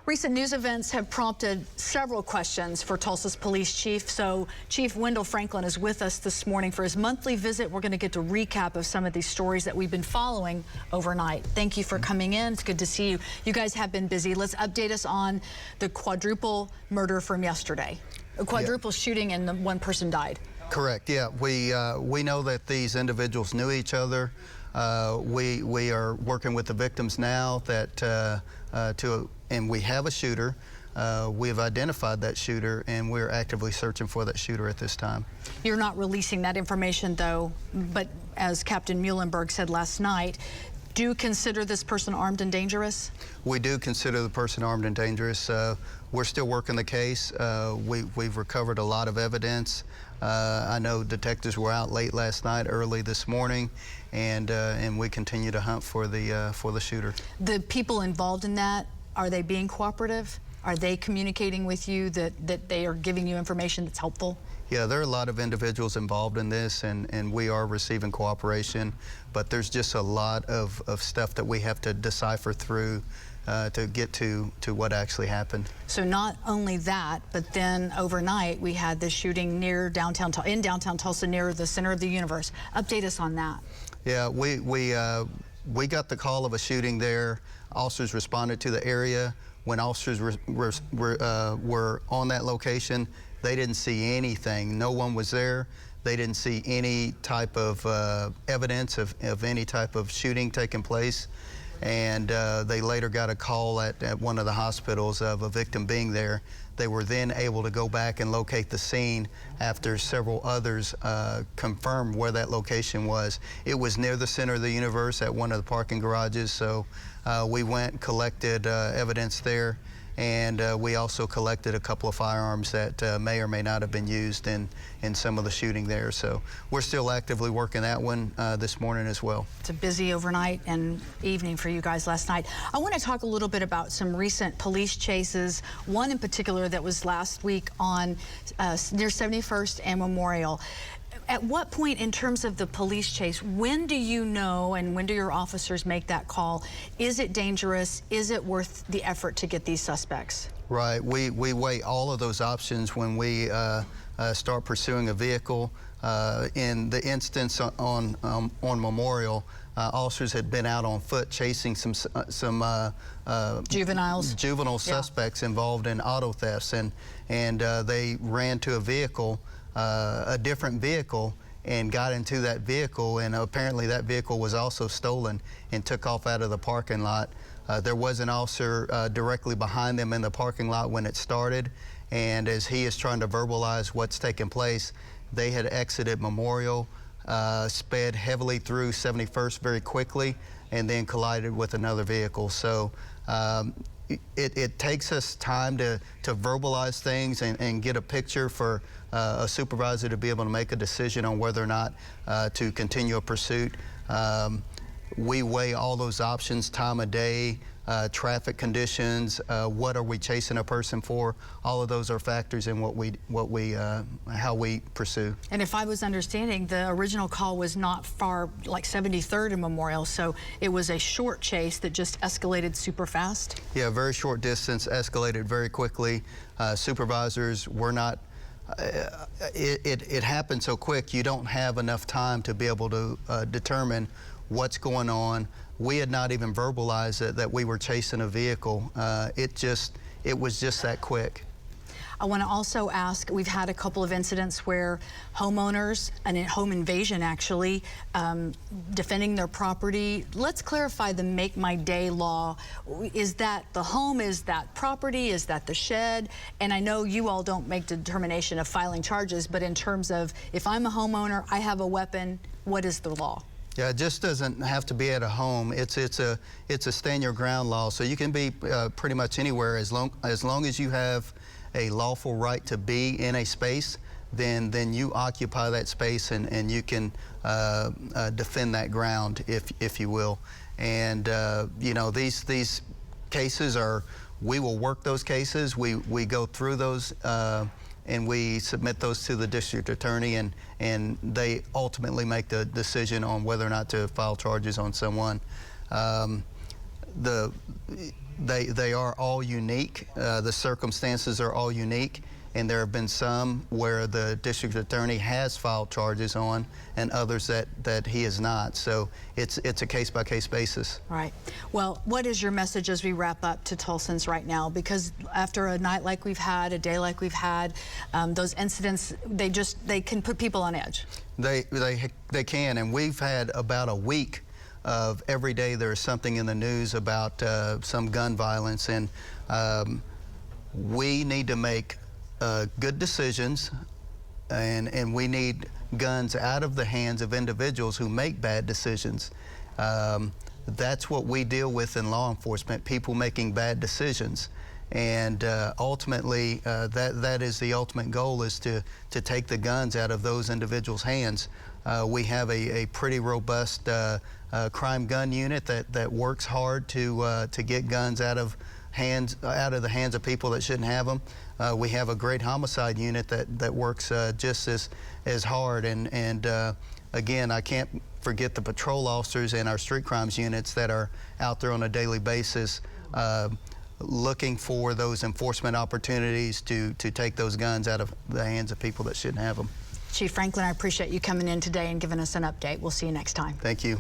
Recent news events have prompted several questions for Tulsa's police chief. So Chief Wendell Franklin is with us this morning for his monthly visit. We're going to get a recap of some of these stories that we've been following overnight. Thank you for coming in. It's good to see you. You guys have been busy. Let's update us on the quadruple murder from yesterday. A quadruple shooting and one person died. Correct. Yeah, we know that these individuals knew each other. We are working with the victims now and we have a shooter. We have identified that shooter, and we're actively searching for that shooter at this time. You're not releasing that information, though, but as Captain Muhlenberg said last night, do you consider this person armed and dangerous? We do consider the person armed and dangerous. We're still working the case. We've recovered a lot of evidence. I know detectives were out late last night, early this morning, and we continue to hunt for the shooter. The people involved in that, are they being cooperative? Are they communicating with you that they are giving you information that's helpful? Yeah, there are a lot of individuals involved in this, and we are receiving cooperation, but there's just a lot of stuff that we have to decipher through to get to what actually happened. So not only that, but then overnight we had the shooting near downtown Tulsa, near the center of the universe. Update us on that. Yeah, we got the call of a shooting there. Officers responded to the area. When officers were on that location, they didn't see anything. No one was there. They didn't see any type of evidence of any type of shooting taking place. And they later got a call at one of the hospitals of a victim being there. They were then able to go back and locate the scene after several others confirmed where that location was. It was near the center of the universe at one of the parking garages, so we went and collected evidence there, and we also collected a couple of firearms that may or may not have been used in some of the shooting there. So we're still actively working that one this morning as well. It's a busy overnight and evening for you guys last night. I want to talk a little bit about some recent police chases, one in particular that was last week on near 71st and Memorial. At what point in terms of the police chase, when do you know and when do your officers make that call? Is it dangerous? Is it worth the effort to get these suspects? Right. We weigh all of those options when we start pursuing a vehicle. In the instance on Memorial, officers had been out on foot chasing some juvenile suspects involved in auto thefts, and they ran to a vehicle, a different vehicle, and got into that vehicle, and apparently that vehicle was also stolen and took off out of the parking lot. There was an officer directly behind them in the parking lot when it started, and as he is trying to verbalize what's taking place, they had exited Memorial, sped heavily through 71st very quickly, and then collided with another vehicle. So it takes us time to verbalize things and get a picture for a supervisor to be able to make a decision on whether or not to continue a pursuit. We weigh all those options: time of day, traffic conditions, what are we chasing a person for. All of those are factors in how we pursue. And if I was understanding, the original call was not far, like 73rd and Memorial, so it was a short chase that just escalated super fast? Yeah, very short distance, escalated very quickly. Supervisors were not, it happened so quick, you don't have enough time to be able to determine what's going on. We had not even verbalized it, that we were chasing a vehicle. It was just that quick. I want to also ask, we've had a couple of incidents where homeowners, and a home invasion actually, defending their property. Let's clarify the Make My Day law. Is that the home? Is that property? Is that the shed? And I know you all don't make the determination of filing charges, but in terms of if I'm a homeowner, I have a weapon, what is the law? Yeah, it just doesn't have to be at a home. It's a stand your ground law, so you can be pretty much anywhere as long as you have a lawful right to be in a space. Then you occupy that space and you can defend that ground, if you will. And you know, these cases are, we will work those cases. We go through those. And we submit those to the district attorney, and they ultimately make the decision on whether or not to file charges on someone. they are all unique. The circumstances are all unique, and there have been some where the district attorney has filed charges on, and others that he has not. So it's a case-by-case basis. Right. Well, what is your message as we wrap up to Tulsans right now? Because after a night like we've had, a day like we've had, those incidents, they can put people on edge. They can, and we've had about a week of every day there's something in the news about some gun violence, and we need to make good decisions, and we need guns out of the hands of individuals who make bad decisions. That's what we deal with in law enforcement, people making bad decisions. And ultimately, that is the ultimate goal, is to take the guns out of those individuals' hands. We have a pretty robust crime gun unit that works hard to get guns out of the hands of people that shouldn't have them. We have a great homicide unit that works just as hard. And again, I can't forget the patrol officers and our street crimes units that are out there on a daily basis looking for those enforcement opportunities to take those guns out of the hands of people that shouldn't have them. Chief Franklin, I appreciate you coming in today and giving us an update. We'll see you next time. Thank you.